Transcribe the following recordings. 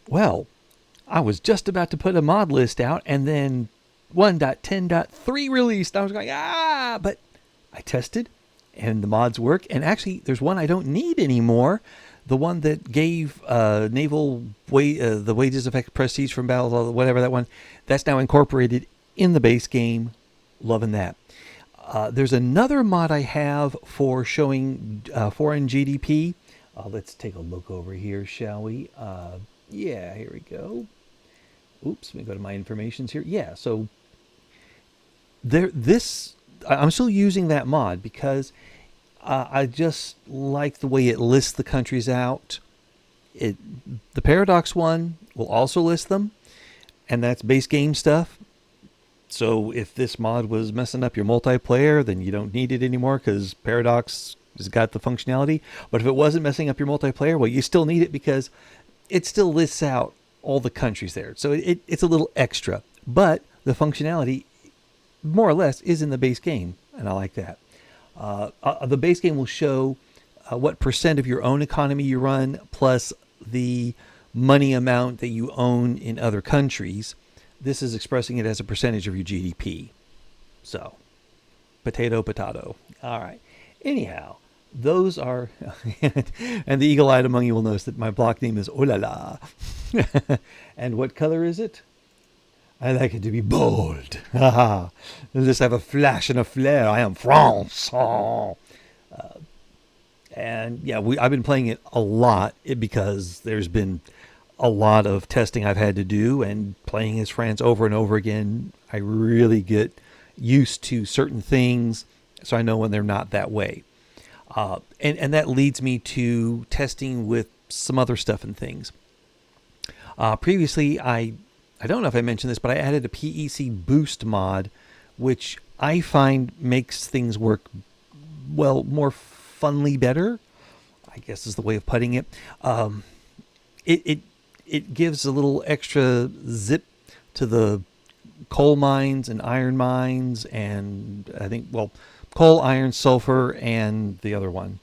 Well, I was just about to put a mod list out, and then 1.10.3 released. I was going, but I tested, and the mods work. And actually, there's one I don't need anymore. The one that gave the wages affect prestige from battles, whatever that one, that's now incorporated in the base game. Loving that. There's another mod I have for showing foreign GDP. Let's take a look over here, shall we? Yeah, here we go. Oops, let me go to my informations here. Yeah, so I'm still using that mod because I just like the way it lists the countries out. The Paradox one will also list them, and that's base game stuff. So if this mod was messing up your multiplayer, then you don't need it anymore because Paradox has got the functionality. But if it wasn't messing up your multiplayer, well, you still need it because it still lists out all the countries there. So it's a little extra. But the functionality, more or less, is in the base game, and I like that. The base game will show what percent of your own economy you run, plus the money amount that you own in other countries. This is expressing it as a percentage of your GDP. So, potato, potato. All right. Anyhow, those are... and the eagle-eyed among you will notice that my block name is Olala. And what color is it? I like it to be bold. Just have a flash and a flare. I am France. And yeah, I've been playing it a lot because there's been a lot of testing I've had to do, and playing as France over and over again, I really get used to certain things, so I know when they're not that way. And that leads me to testing with some other stuff and things. Previously, I don't know if I mentioned this, but I added a PEC boost mod, which I find makes things work, well, more funly better, I guess is the way of putting it. It gives a little extra zip to the coal mines and iron mines, and I think, well, coal, iron, sulfur, and the other one,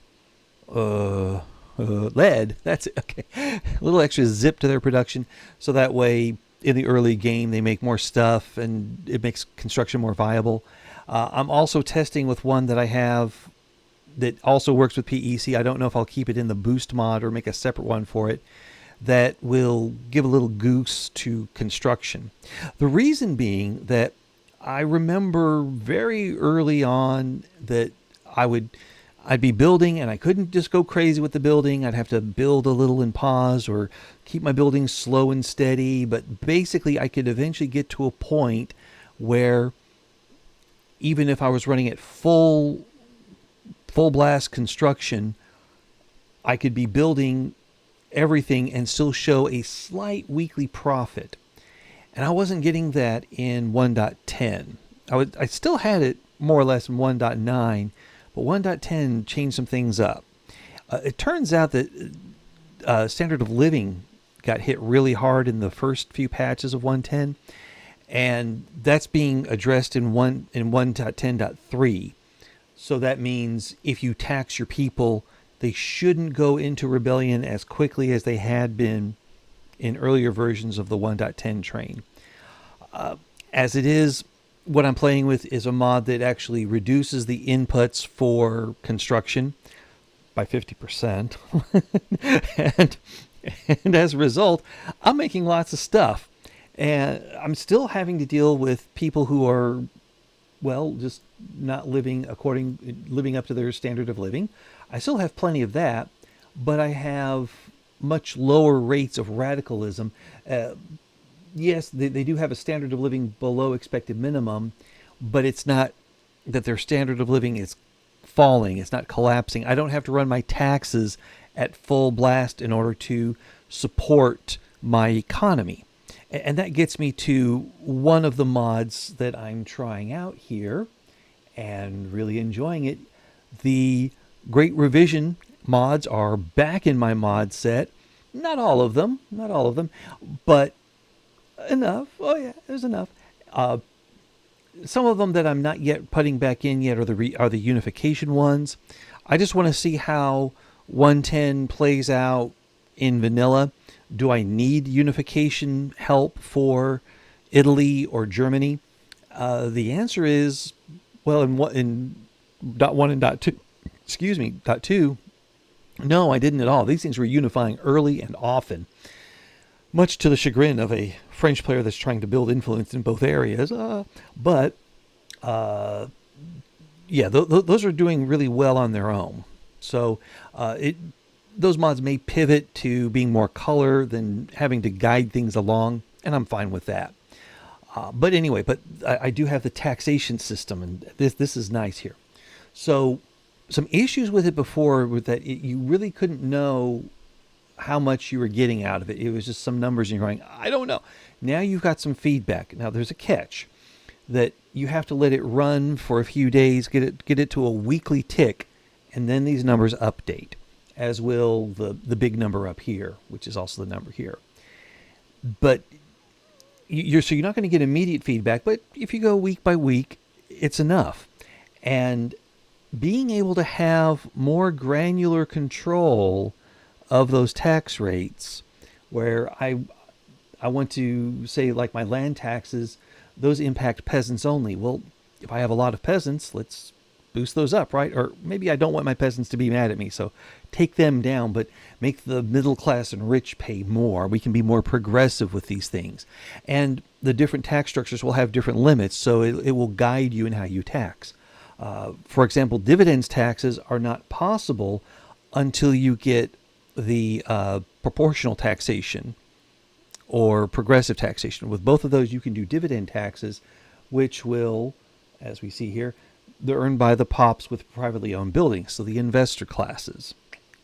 lead. That's it. Okay, a little extra zip to their production, so that way in the early game they make more stuff and it makes construction more viable. I'm also testing with one that I have that also works with PEC. I don't know if I'll keep it in the boost mod or make a separate one for it, that will give a little goose to construction. The reason being that I remember very early on that I'd be building and I couldn't just go crazy with the building. I'd have to build a little and pause or keep my building slow and steady. But basically I could eventually get to a point where even if I was running at full blast construction, I could be building everything and still show a slight weekly profit. And I wasn't getting that in 1.10. I still had it more or less in 1.9, but 1.10 changed some things up. It turns out that standard of living got hit really hard in the first few patches of 1.10, and that's being addressed in 1.10.3. So that means if you tax your people, they shouldn't go into rebellion as quickly as they had been in earlier versions of the 1.10 train. As it is, what I'm playing with is a mod that actually reduces the inputs for construction by 50%. and as a result, I'm making lots of stuff. And I'm still having to deal with people who are, well, just not living up to their standard of living. I still have plenty of that, but I have much lower rates of radicalism. Yes, they do have a standard of living below expected minimum, but it's not that their standard of living is falling. It's not collapsing. I don't have to run my taxes at full blast in order to support my economy. And that gets me to one of the mods that I'm trying out here and really enjoying it. The Great Revision mods are back in my mod set. Not all of them, but enough. Oh yeah, there's enough. Some of them that I'm not yet putting back in yet are the unification ones. I just want to see how 110 plays out in vanilla. Do I need unification help for Italy or Germany? The answer is, well, in dot one and dot two, excuse me, dot two, no, I didn't at all. These things were unifying early and often, much to the chagrin of a French player that's trying to build influence in both areas. But yeah, those are doing really well on their own. So those mods may pivot to being more color than having to guide things along, and I'm fine with that. But anyway, I do have the taxation system, and this is nice here. So some issues with it before were that you really couldn't know how much you were getting out of it. It was just some numbers, and you're going, I don't know. Now you've got some feedback. Now there's a catch that you have to let it run for a few days, get it to a weekly tick, and then these numbers update, as will the big number up here, which is also the number here. But you're not going to get immediate feedback, but if you go week by week, it's enough. And being able to have more granular control of those tax rates, where I want to say, like, my land taxes, those impact peasants only. Well, if I have a lot of peasants, let's boost those up, right? Or maybe I don't want my peasants to be mad at me, so take them down, but make the middle class and rich pay more. We can be more progressive with these things. And the different tax structures will have different limits, so it will guide you in how you tax. For example, dividends taxes are not possible until you get the proportional taxation or progressive taxation. With both of those, you can do dividend taxes, which will, as we see here, they're earned by the pops with privately owned buildings. So the investor classes,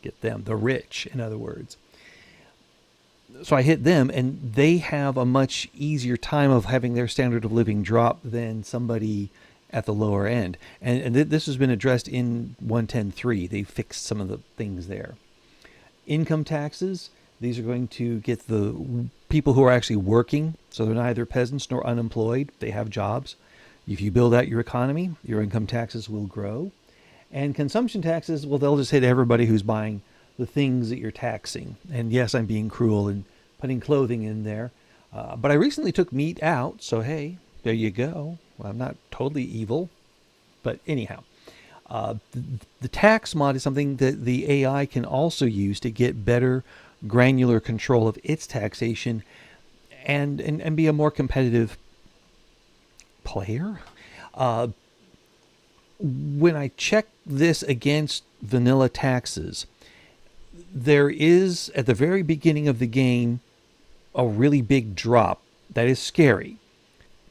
get them, the rich, in other words. So I hit them, and they have a much easier time of having their standard of living drop than somebody at the lower end. And this has been addressed in 110.3. They fixed some of the things there. Income taxes, these are going to get the people who are actually working, so they're neither peasants nor unemployed. They have jobs. If you build out your economy, your income taxes will grow. And consumption taxes, well, they'll just hit everybody who's buying the things that you're taxing. And yes, I'm being cruel and putting clothing in there. But I recently took meat out, so hey, there you go. Well, I'm not totally evil. But anyhow, the tax mod is something that the AI can also use to get better granular control of its taxation and be a more competitive player. When I check this against vanilla taxes, there is, at the very beginning of the game, a really big drop. That is scary.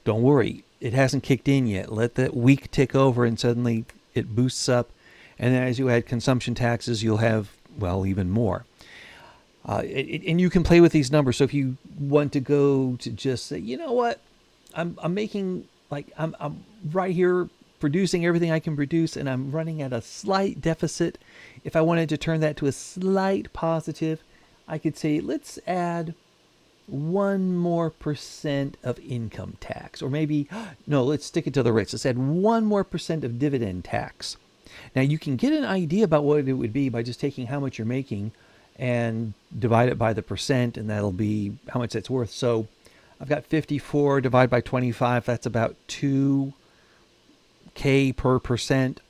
Don't worry, it hasn't kicked in yet. Let that week tick over and suddenly it boosts up. And then as you add consumption taxes, you'll have, well, even more. And you can play with these numbers. So if you want to go to just say, you know what, I'm making, like, I'm right here producing everything I can produce, and I'm running at a slight deficit. If I wanted to turn that to a slight positive, I could say, let's add 1% more of income tax. Or maybe, no, let's stick it to the rich. Let's add 1% more of dividend tax. Now, you can get an idea about what it would be by just taking how much you're making and divide it by the percent, and that'll be how much that's worth. So I've got 54 divided by 25. That's about 2K per percent.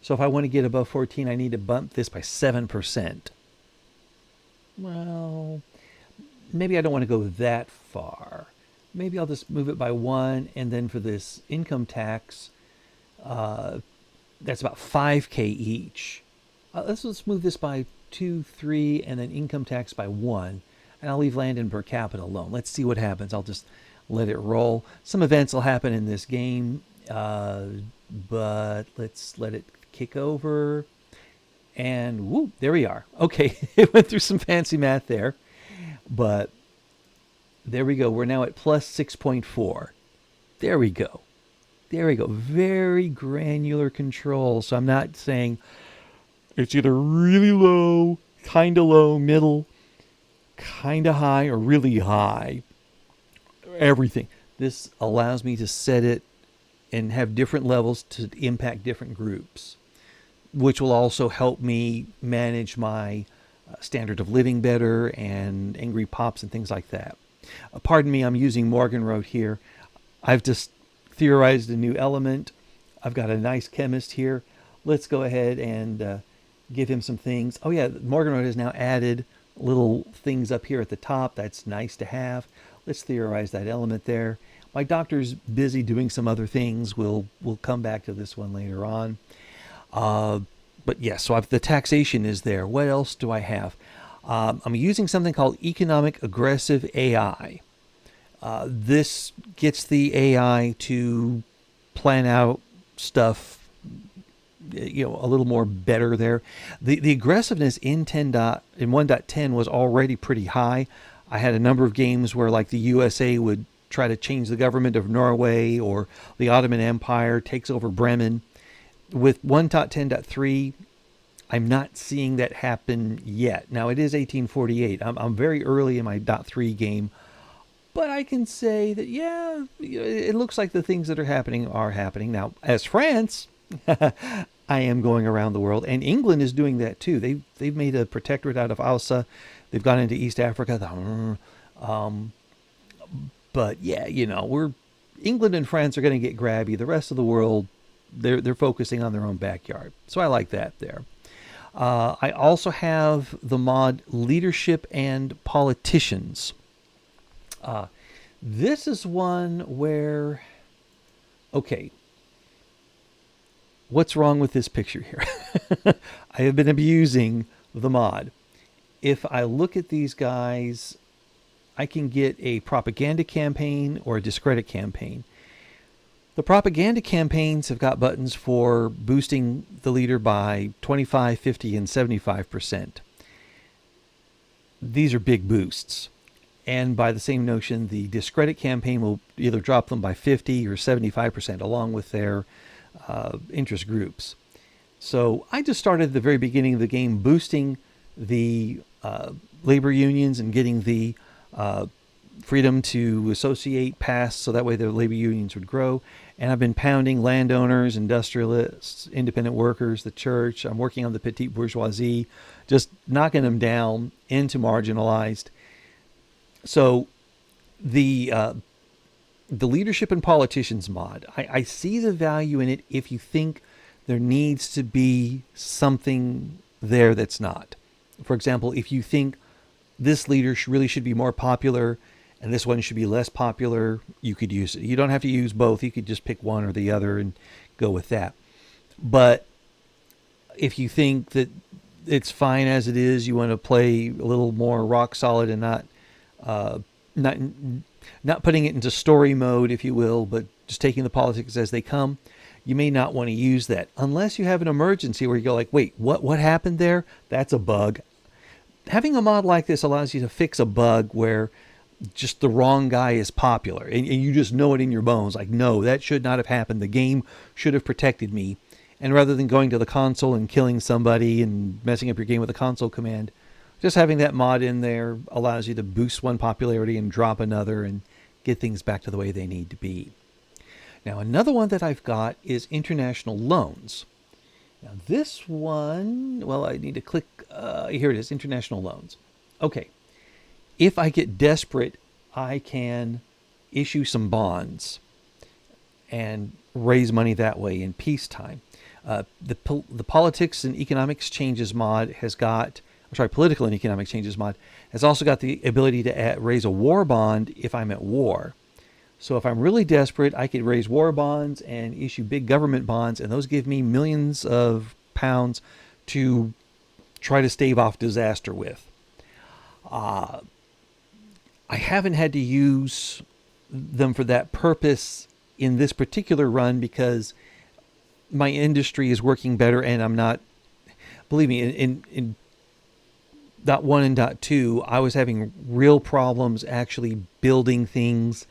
So if I want to get above 14, I need to bump this by 7%. Well, maybe I don't want to go that far. Maybe I'll just move it by 1, and then for this income tax, that's about 5K each. Let's move this by 2, 3, and then income tax by 1, and I'll leave land and per capita alone. Let's see what happens. I'll just let it roll. Some events will happen in this game, but let's let it kick over, and whoop, there we are. Okay, it went through some fancy math there, but there we go. We're now at plus 6.4. There we go. There we go. Very granular control. So I'm not saying it's either really low, kind of low, middle, kind of high, or really high. Everything. This allows me to set it and have different levels to impact different groups, which will also help me manage my standard of living better and angry pops and things like that. Pardon me, I'm using Morgenroth here. I've just theorized a new element. I've got a nice chemist here. Let's go ahead and give him some things. Oh yeah, Morgenroth has now added little things up here at the top. That's nice to have. Let's theorize that element there. My doctor's busy doing some other things. We'll come back to this one later on. But yes, so the taxation is there. What else do I have? I'm using something called economic aggressive AI. This gets the AI to plan out stuff, a little more better there. The aggressiveness in 1.10 was already pretty high. I had a number of games where like the USA would try to change the government of Norway, or the Ottoman Empire takes over Bremen. With 1.10.3, I'm not seeing that happen yet. Now, it is 1848. I'm very early in my .3 game, but I can say that, yeah, it looks like the things that are happening. Now, as France, I am going around the world, and England is doing that too. They've made a protectorate out of Huzzah. They've gone into East Africa. But yeah, England and France are going to get grabby. The rest of the world, they're focusing on their own backyard. So I like that there. I also have the mod Leadership and Politicians. This is one where, okay, what's wrong with this picture here? I have been abusing the mod. If I look at these guys, I can get a propaganda campaign or a discredit campaign. The propaganda campaigns have got buttons for boosting the leader by 25, 50, and 75%. These are big boosts. And by the same notion, the discredit campaign will either drop them by 50 or 75% along with their interest groups. So I just started at the very beginning of the game boosting the labor unions and getting the freedom to associate passed so that way the labor unions would grow. And I've been pounding landowners, industrialists, independent workers, the church. I'm working on the petite bourgeoisie, just knocking them down into marginalized. So the Leadership and Politicians mod, I see the value in it if you think there needs to be something there that's not. For example, if you think this leader really should be more popular and this one should be less popular, you could use it. You don't have to use both. You could just pick one or the other and go with that. But if you think that it's fine as it is, you want to play a little more rock solid and not putting it into story mode, if you will, but just taking the politics as they come, you may not want to use that unless you have an emergency where you go like, wait, what happened there? That's a bug. Having a mod like this allows you to fix a bug where just the wrong guy is popular and you just know it in your bones. Like, no, that should not have happened. The game should have protected me. And rather than going to the console and killing somebody and messing up your game with a console command, just having that mod in there allows you to boost one popularity and drop another and get things back to the way they need to be. Now, another one that I've got is international loans. Now, this one, well, I need to click. Here it is, international loans. Okay. If I get desperate, I can issue some bonds and raise money that way in peacetime. The Politics and Economics Changes mod has got, Political and Economic Changes mod has also got the ability to raise a war bond if I'm at war. So if I'm really desperate, I could raise war bonds and issue big government bonds, and those give me millions of pounds to try to stave off disaster with. I haven't had to use them for that purpose in this particular run because my industry is working better, and I'm not, believe me, in .1 and .2, I was having real problems actually building things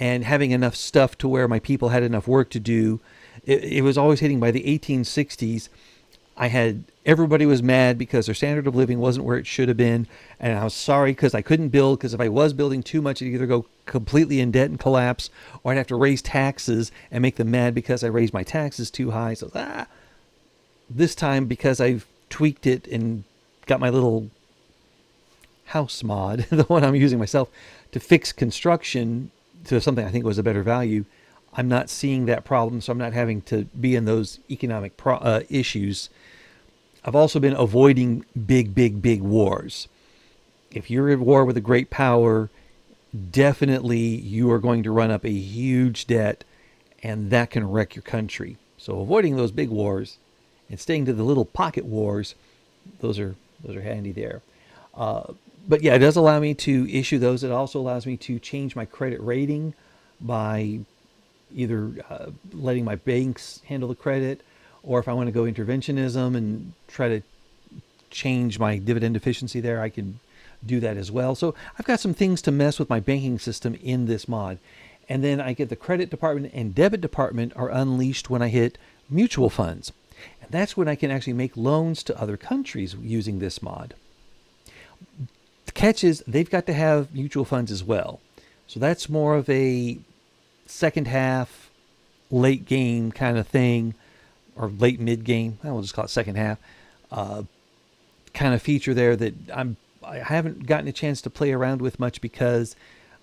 and having enough stuff to where my people had enough work to do. It was always hitting by the 1860s. Everybody was mad because their standard of living wasn't where it should have been. And I was sorry because I couldn't build, because if I was building too much, it'd either go completely in debt and collapse, or I'd have to raise taxes and make them mad because I raised my taxes too high. So this time, because I've tweaked it and got my little house mod, the one I'm using myself, to fix construction to something I think was a better value, I'm not seeing that problem, so I'm not having to be in those economic issues. I've also been avoiding big wars. If you're at war with a great power, definitely you are going to run up a huge debt, and that can wreck your country. So avoiding those big wars and staying to the little pocket wars, those are handy there. But yeah, it does allow me to issue those. It also allows me to change my credit rating by either letting my banks handle the credit, or if I want to go interventionism and try to change my dividend efficiency there, I can do that as well. So I've got some things to mess with my banking system in this mod. And then I get the credit department and debit department are unleashed when I hit mutual funds. And that's when I can actually make loans to other countries using this mod. The catch is they've got to have mutual funds as well. So that's more of a second half, late game kind of thing, or late mid game. We'll just call it second half kind of feature there that I haven't gotten a chance to play around with much because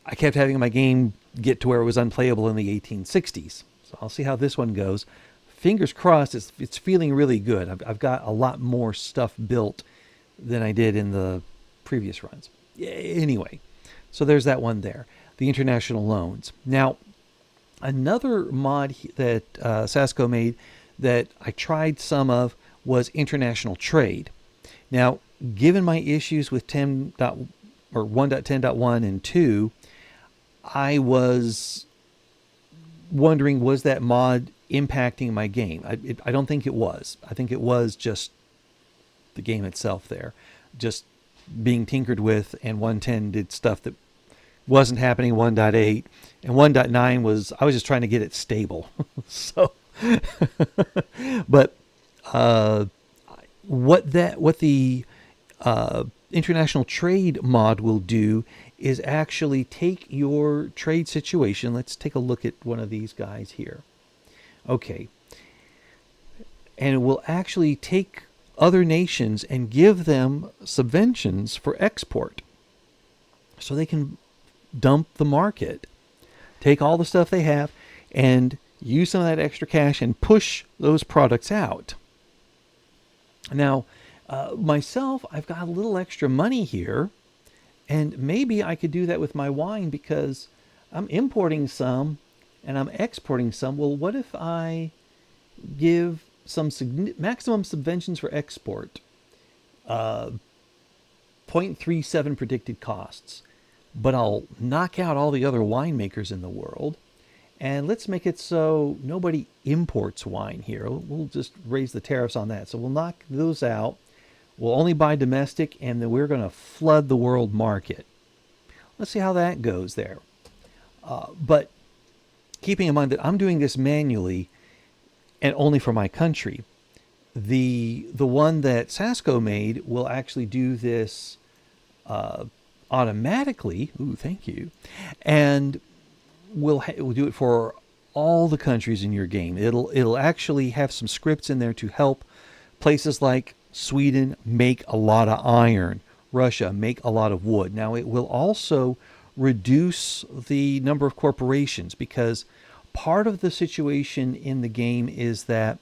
I kept having my game get to where it was unplayable in the 1860s. So I'll see how this one goes. Fingers crossed, it's feeling really good. I've got a lot more stuff built than I did in the previous runs. Anyway, so there's that one there. The international loans. Now, another mod that Sasco made that I tried some of was international trade. Now, given my issues with 1.10.1 and 2, I was wondering, was that mod impacting my game? I don't think it was. I think it was just the game itself there, just being tinkered with, and 1.10 did stuff that wasn't happening in 1.8, and 1.9 was, I was just trying to get it stable. So, but what the international trade mod will do is actually take your trade situation. Let's take a look at one of these guys here. Okay. And it will actually take other nations and give them subventions for export. So they can dump the market, take all the stuff they have, and use some of that extra cash and push those products out. Now, myself, I've got a little extra money here, and maybe I could do that with my wine because I'm importing some and I'm exporting some. Well, what if I give some maximum subventions for export, 0.37 predicted costs, but I'll knock out all the other winemakers in the world, and let's make it so nobody imports wine here. We'll just raise the tariffs on that. So we'll knock those out. We'll only buy domestic, and then we're going to flood the world market. Let's see how that goes there. But keeping in mind that I'm doing this manually and only for my country, the one that Sasco made will actually do this automatically. Ooh, thank you. And we'll do it for all the countries in your game. It'll actually have some scripts in there to help places like Sweden make a lot of iron, Russia make a lot of wood. Now, it will also reduce the number of corporations, because part of the situation in the game is that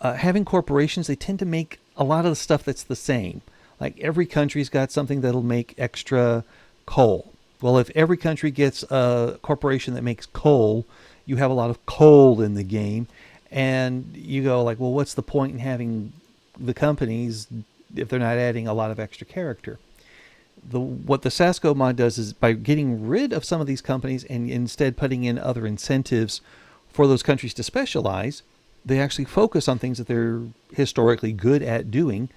having corporations, they tend to make a lot of the stuff that's the same. Like every country's got something that'll make extra coal. Well, if every country gets a corporation that makes coal, you have a lot of coal in the game, and you go like, well, what's the point in having the companies if they're not adding a lot of extra character? What the Sasco mod does is, by getting rid of some of these companies and instead putting in other incentives for those countries to specialize, they actually focus on things that they're historically good at doing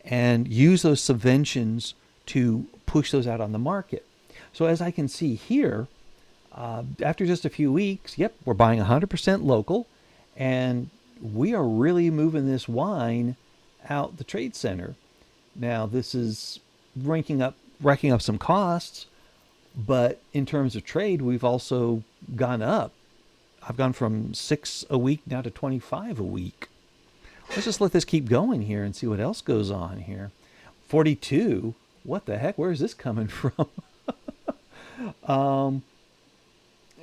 and use those subventions to push those out on the market. So as I can see here, after just a few weeks, yep, we're buying 100% local, and we are really moving this wine out the trade center. Now, this is racking up some costs, but in terms of trade, we've also gone up. I've gone from 6 a week now to 25 a week. Let's just let this keep going here and see what else goes on here. 42. what the heck? Where is this coming from? um,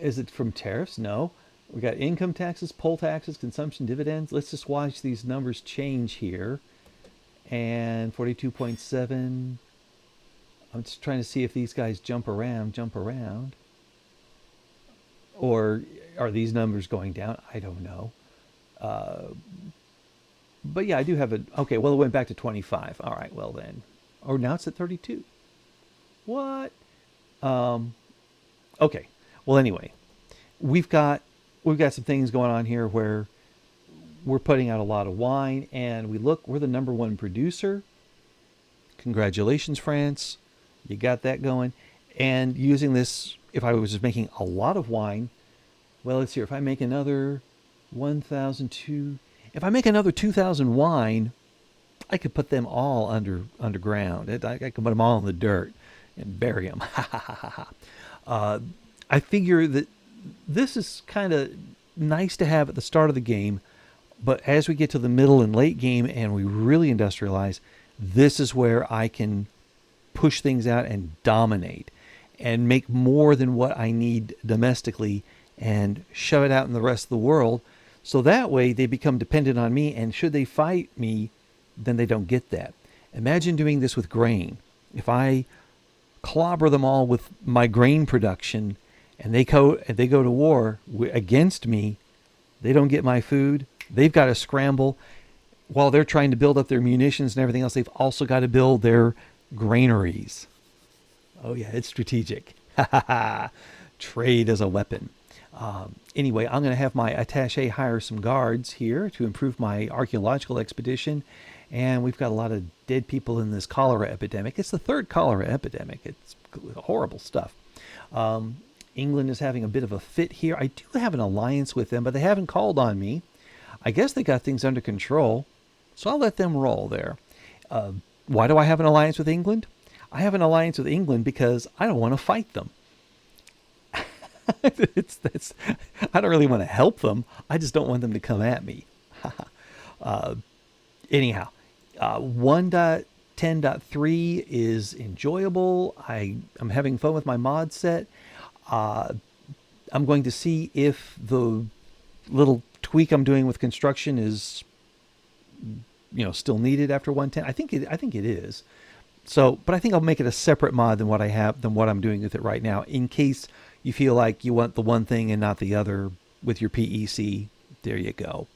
is it from tariffs? No. We got income taxes, poll taxes, consumption dividends. Let's just watch these numbers change here. And 42.7. I'm just trying to see if these guys jump around. Or are these numbers going down? I don't know. Uh, but yeah, I do have a. Okay, well, it went back to 25. All right, well then. Or now it's at 32. What? Um, okay. Well, anyway, we've got some things going on here where we're putting out a lot of wine, and we're the number one producer. Congratulations, France. You got that going. And using this, if I was just making a lot of wine, well, let's see. If I make another 1,002, if I make another 2,000 wine, I could put them all underground. I could put them all in the dirt and bury them. I figure that this is kind of nice to have at the start of the game, but as we get to the middle and late game and we really industrialize, this is where I can push things out and dominate and make more than what I need domestically and shove it out in the rest of the world. So that way they become dependent on me, and should they fight me, then they don't get that. Imagine doing this with grain. If I clobber them all with my grain production and they go to war against me, they don't get my food. They've got to scramble. While they're trying to build up their munitions and everything else, they've also got to build their granaries. Oh yeah, it's strategic. Trade as a weapon. Anyway, I'm going to have my attaché hire some guards here to improve my archaeological expedition. And we've got a lot of dead people in this cholera epidemic. It's the third cholera epidemic. It's horrible stuff. England is having a bit of a fit here. I do have an alliance with them, but they haven't called on me. I guess they got things under control, so I'll let them roll there. Why do I have an alliance with England? I have an alliance with England because I don't want to fight them. I don't really want to help them. I just don't want them to come at me. Anyhow, 1.10.3 is enjoyable. I'm having fun with my mod set. I'm going to see if the little tweak I'm doing with construction is, still needed after 1.10. I think it is. So, but I think I'll make it a separate mod than what I'm doing with it right now, in case you feel like you want the one thing and not the other with your PEC. There you go.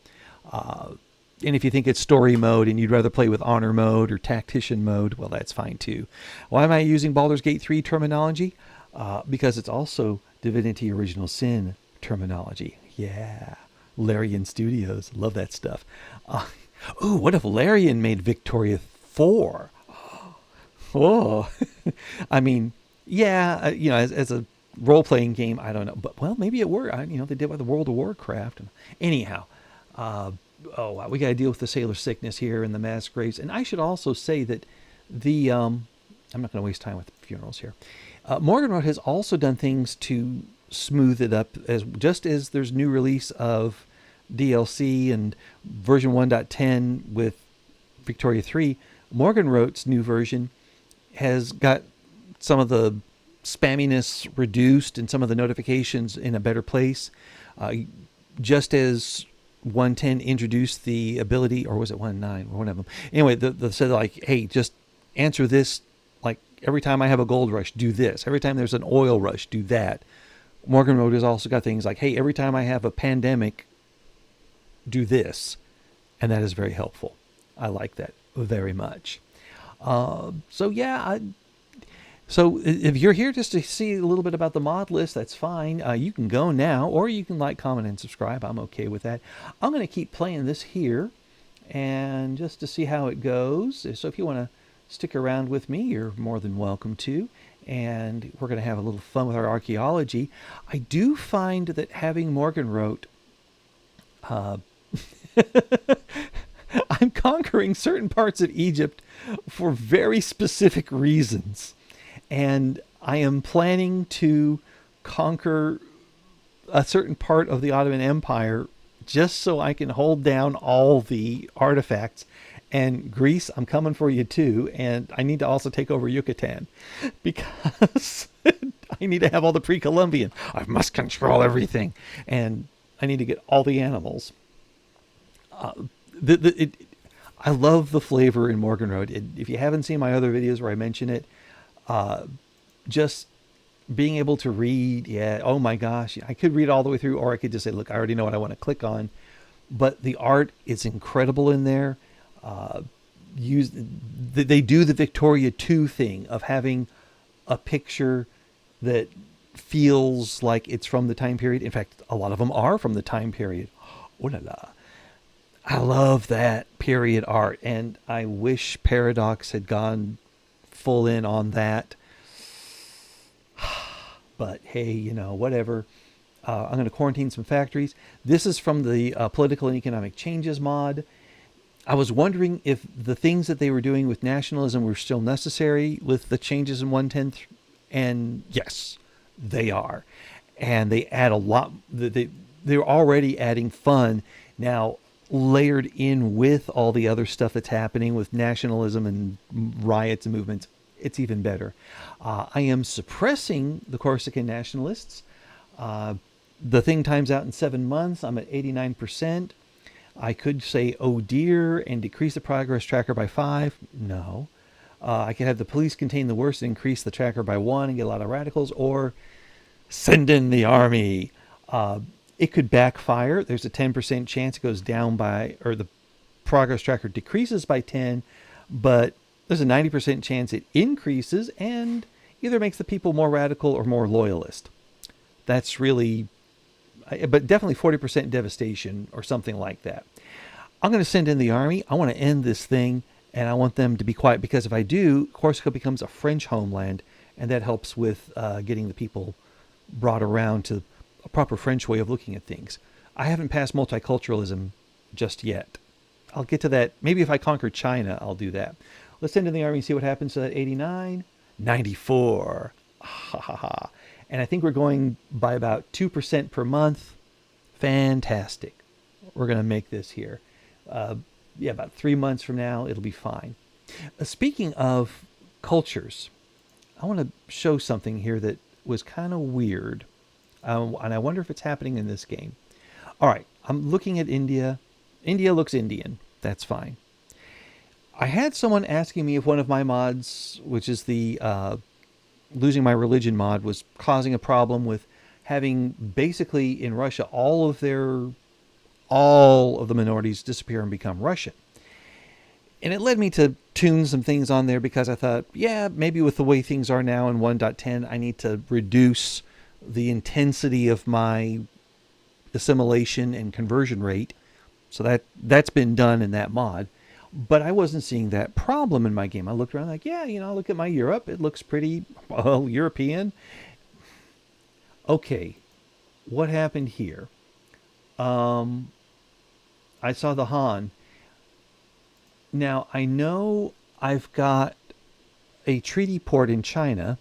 And if you think it's story mode and you'd rather play with honor mode or tactician mode, well, that's fine too. Why am I using Baldur's Gate 3 terminology? Because it's also Divinity Original Sin terminology. Yeah. Larian Studios. Love that stuff. What if Larian made Victoria 4? Oh. I mean, yeah, as a role-playing game, I don't know. But, well, maybe it worked. They did with the World of Warcraft. Anyhow, we got to deal with the sailor sickness here and the mass graves. And I should also say that I'm not going to waste time with funerals here. Morganroad has also done things to smooth it up, just as there's new release of DLC and version 1.10 with Victoria 3. Morganroad's new version has got some of the spamminess reduced and some of the notifications in a better place. Just as 1.10 introduced the ability, or was it 1.9 or one of them? Anyway, they said like, hey, just answer this. Like every time I have a gold rush, do this. Every time there's an oil rush, do that. Morganroad has also got things like, hey, every time I have a pandemic, do this. And that is very helpful. I like that very much. So if you're here just to see a little bit about the mod list, that's fine. You can go now, or you can like, comment, and subscribe. I'm okay with that. I'm going to keep playing this here, and just to see how it goes. So if you want to stick around with me, you're more than welcome to. And we're going to have a little fun with our archaeology. I do find that having Morganroad, I'm conquering certain parts of Egypt for very specific reasons. And I am planning to conquer a certain part of the Ottoman Empire just so I can hold down all the artifacts And Greece, I'm coming for you too. And I need to also take over Yucatan because I need to have all the pre-Columbian. I must control everything. And I need to get all the animals. The I love the flavor in Morgan Road. If you haven't seen my other videos where I mention it, just being able to read, yeah, oh my gosh, I could read all the way through, or I could just say, look, I already know what I want to click on. But the art is incredible in there. Uh, they do the Victoria 2 thing of having a picture that feels like it's from the time period. In fact, a lot of them are from the time period. Oh la la. I love that period art, and I wish Paradox had gone full in on that. But hey, whatever. I'm going to quarantine some factories. This is from the Political and Economic Changes mod. I was wondering if the things that they were doing with nationalism were still necessary with the changes in 110, and yes, they are. And they add a lot. They're already adding fun now, layered in with all the other stuff that's happening with nationalism and riots and movements. It's even better. I am suppressing the Corsican nationalists. The thing times out in 7 months. I'm at 89%. I could say, oh dear, and decrease the progress tracker by 5. No. I could have the police contain the worst and increase the tracker by 1 and get a lot of radicals, or send in the army. It could backfire. There's a 10% chance it goes down by, or the progress tracker decreases by 10, but there's a 90% chance it increases and either makes the people more radical or more loyalist. That's really, but definitely 40% devastation or something like that. I'm going to send in the army. I want to end this thing, and I want them to be quiet, because if I do, Corsica becomes a French homeland, and that helps with getting the people brought around to a proper French way of looking at things. I haven't passed multiculturalism just yet. I'll get to that. Maybe if I conquer China, I'll do that. Let's send in the army and see what happens to that 89. 94. Ha ha ha. And I think we're going by about 2% per month. Fantastic. We're going to make this here. About 3 months from now, it'll be fine. Speaking of cultures, I want to show something here that was kind of weird. And I wonder if it's happening in this game. All right, I'm looking at India. India looks Indian. That's fine. I had someone asking me if one of my mods, which is the losing my religion mod, was causing a problem with having basically in Russia all of the minorities disappear and become Russian. And it led me to tune some things on there, because I thought, yeah, maybe with the way things are now in 1.10, I need to reduce the intensity of my assimilation and conversion rate. So that's been done in that mod. But I wasn't seeing that problem in my game. I looked around like, yeah, look at my Europe. It looks pretty, well, European. Okay, what happened here? I saw the Han. Now, I know I've got a treaty port in China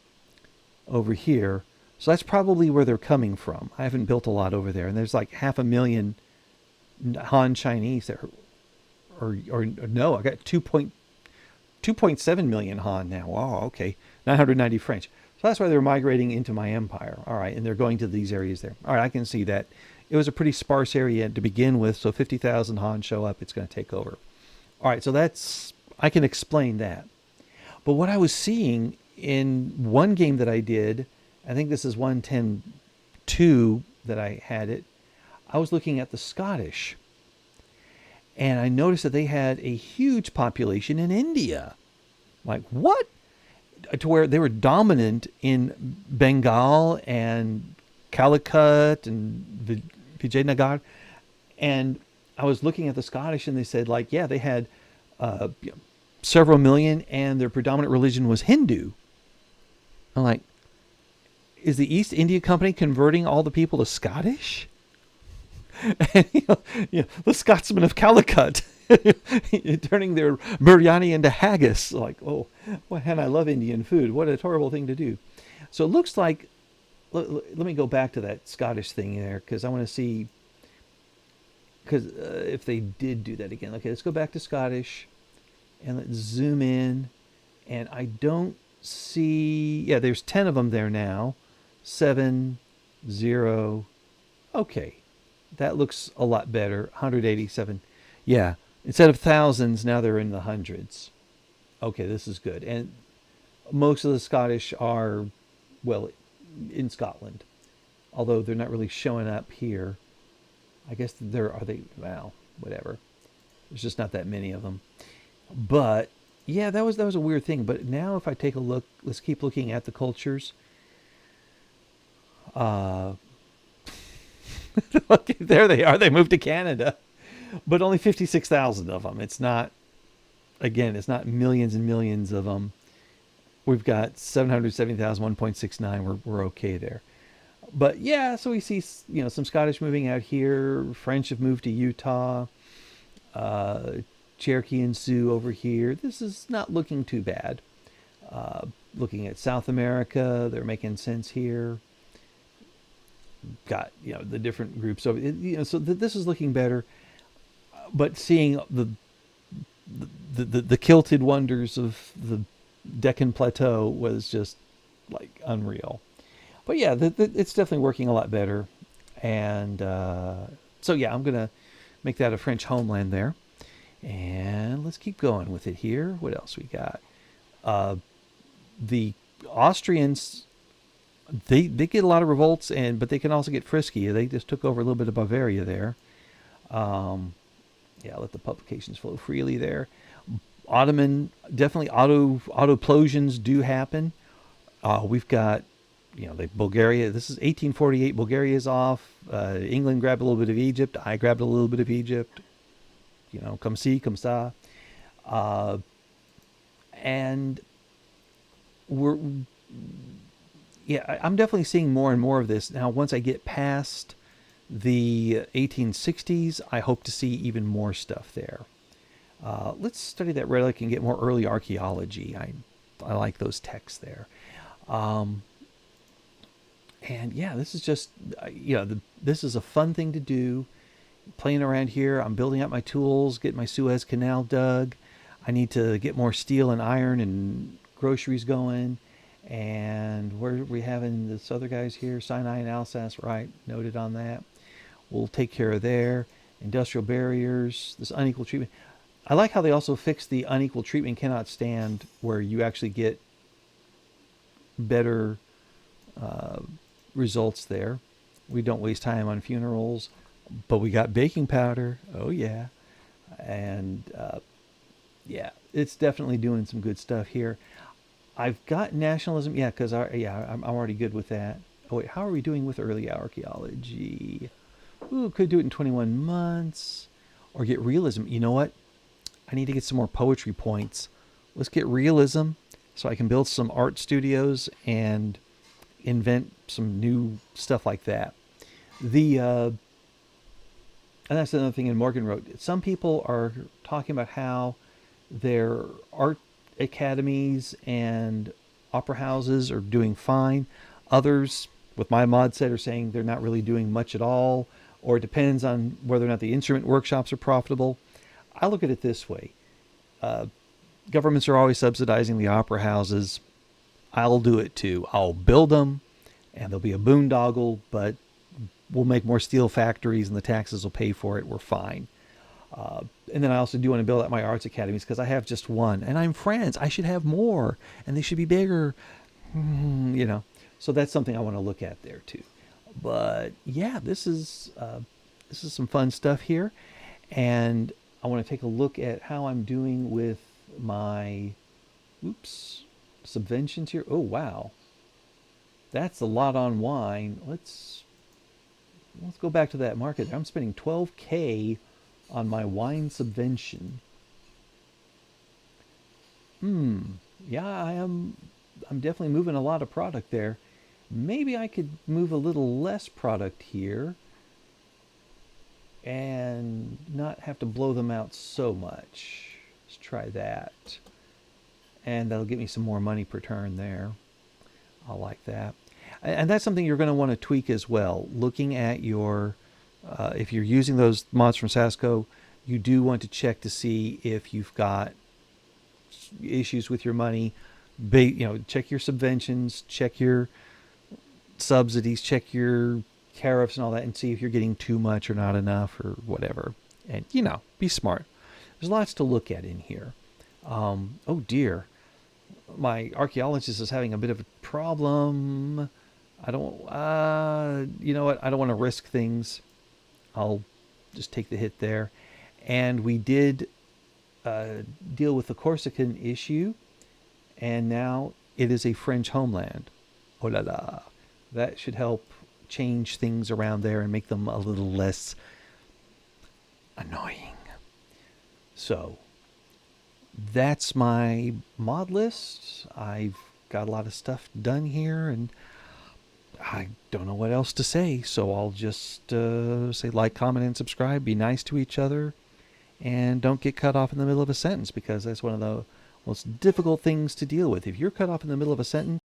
over here. So that's probably where they're coming from. I haven't built a lot over there. And there's like 500,000 Han Chinese there. Or no, I got 2.7 million Han now. Oh, okay. 990 French. So that's why they're migrating into my empire. All right. And they're going to these areas there. All right. I can see that. It was a pretty sparse area to begin with. So 50,000 Han show up. It's going to take over. All right. So I can explain that. But what I was seeing in one game that I did, I think this is 110.2 that I had it, I was looking at the Scottish. And I noticed that they had a huge population in India. Like, what? To where they were dominant in Bengal and Calicut and Vijayanagar. And I was looking at the Scottish, and they said, like, yeah, they had several million, and their predominant religion was Hindu. I'm like, is the East India Company converting all the people to Scottish? And, the Scotsmen of Calicut turning their biryani into haggis. Like, oh, well, and I love Indian food. What a horrible thing to do. So it looks like, let me go back to that Scottish thing there, because I want to see, because if they did do that again. Okay, let's go back to Scottish. And let's zoom in. And I don't see, yeah, there's 10 of them there now. 7, 0. Okay. That looks a lot better. 187. Yeah. Instead of thousands, now they're in the hundreds. Okay, this is good. And most of the Scottish are, well, in Scotland, although they're not really showing up here. I guess there are they. Well, whatever. There's just not that many of them. But yeah, that was a weird thing. But now, if I take a look, let's keep looking at the cultures. Uh, there they are. They moved to Canada, but only 56,000 of them. It's not. Again, it's not millions and millions of them. We've got 770,000, 1.69. We're okay there. But yeah, so we see some Scottish moving out here. French have moved to Utah. Uh, Cherokee and Sioux over here. This is not looking too bad. Looking at South America, they're making sense here. Got the different groups over. So this is looking better. But seeing the kilted wonders of the Deccan Plateau was just like unreal. But yeah, it's definitely working a lot better. And so yeah, I'm gonna make that a French homeland there. And let's keep going with it here. What else we got? The Austrians, they get a lot of revolts, but they can also get frisky. They just took over a little bit of Bavaria there. Yeah, let the publications flow freely there. Ottoman, definitely autoplosions do happen. We've got, Bulgaria. This is 1848. Bulgaria is off. England grabbed a little bit of Egypt. I grabbed a little bit of Egypt. Come see, come sa. And I'm definitely seeing more and more of this. Now, once I get past the 1860s, I hope to see even more stuff there. Let's study that relic and get more early archaeology. I like those texts there. And yeah, this is just, this is a fun thing to do. Playing around here, I'm building up my tools, getting my Suez Canal dug. I need to get more steel and iron and groceries going. And where are we having this other guys here? Sinai and Alsace, right? Noted on that. We'll take care of there. Industrial barriers, this unequal treatment. I like how they also fixed the unequal treatment cannot stand, where you actually get better results there. We don't waste time on funerals, but we got baking powder. Oh yeah. And yeah, it's definitely doing some good stuff here. I've got nationalism. Yeah, because I'm already good with that. Oh wait, how are we doing with early archaeology? Ooh, could do it in 21 months. Or get realism. You know what? I need to get some more poetry points. Let's get realism so I can build some art studios and invent some new stuff like that. And that's another thing Morgan wrote. Some people are talking about how their art academies and opera houses are doing fine. Others, with my mod set, are saying they're not really doing much at all, or it depends on whether or not the instrument workshops are profitable. I look at it this way. Governments are always subsidizing the opera houses. I'll do it too. I'll build them, and there'll be a boondoggle, but we'll make more steel factories, and the taxes will pay for it. We're fine. And then I also do want to build out my arts academies, because I have just one, and I'm France. I should have more, and they should be bigger. So that's something I want to look at there too. But yeah, this is some fun stuff here, and I want to take a look at how I'm doing with my subventions here. Oh wow, that's a lot on wine. Let's go back to that market. I'm spending 12K on my wine subvention. Yeah, I'm definitely moving a lot of product there. Maybe I could move a little less product here and not have to blow them out so much. Let's try that. And that'll get me some more money per turn there. I like that. And that's something you're going to want to tweak as well. Looking at your, if you're using those mods from Sasco, you do want to check to see if you've got issues with your money, check your subventions, check your subsidies, check your tariffs and all that, and see if you're getting too much or not enough or whatever. And be smart. There's lots to look at in here. Oh dear, my archaeologist is having a bit of a problem. I don't. You know what? I don't want to risk things. I'll just take the hit there. And we did deal with the Corsican issue, and now it is a French homeland. Oh la la. That should help change things around there and make them a little less annoying. So that's my mod list. I've got a lot of stuff done here, and I don't know what else to say. So I'll just say like, comment, and subscribe. Be nice to each other, and don't get cut off in the middle of a sentence, because that's one of the most difficult things to deal with. If you're cut off in the middle of a sentence,